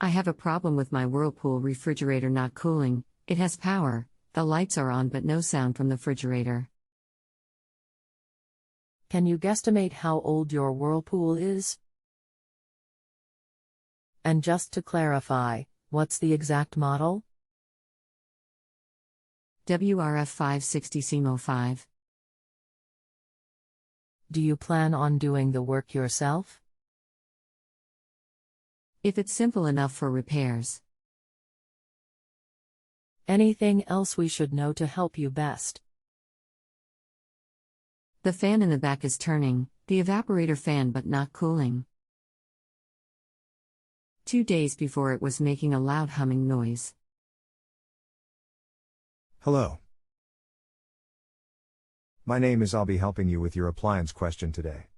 I have a problem with my Whirlpool refrigerator not cooling. It has power, the lights are on but no sound from the refrigerator. Can you guesstimate how old your Whirlpool is? And just to clarify, what's the exact model? WRF 560 CMO 5. Do you plan on doing the work yourself? If it's simple enough for repairs. Anything else we should know to help you best? The fan in the back is turning, the evaporator fan but not cooling. 2 days before it was making a loud humming noise. Hello. My name is. I'll be helping you with your appliance question today.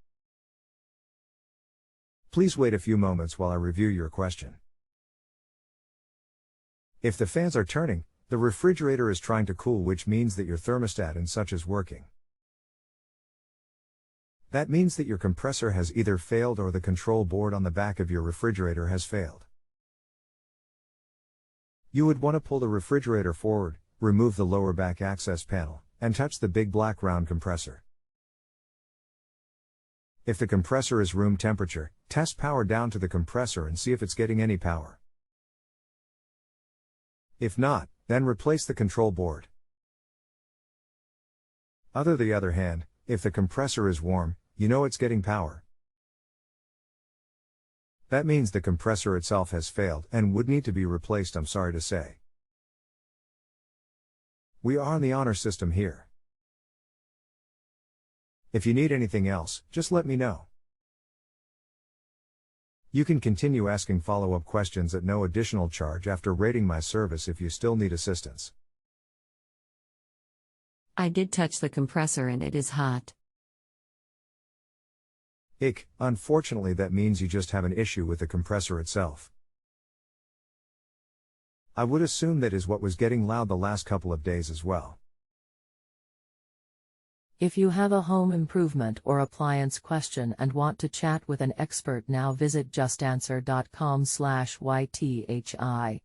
Please wait a few moments while I review your question. If the fans are turning, the refrigerator is trying to cool, which means that your thermostat and such is working. That means that your compressor has either failed or the control board on the back of your refrigerator has failed. You would want to pull the refrigerator forward, remove the lower back access panel, and touch the big black round compressor. If the compressor is room temperature, test power down to the compressor and see if it's getting any power. If not, then replace the control board. On the other hand, if the compressor is warm, you know it's getting power. That means the compressor itself has failed and would need to be replaced, I'm sorry to say. We are on the honor system here. If you need anything else, just let me know. You can continue asking follow-up questions at no additional charge after rating my service if you still need assistance. I did touch the compressor and it is hot. Ick, unfortunately that means you just have an issue with the compressor itself. I would assume that is what was getting loud the last couple of days as well. If you have a home improvement or appliance question and want to chat with an expert now, visit justanswer.com/YTHI.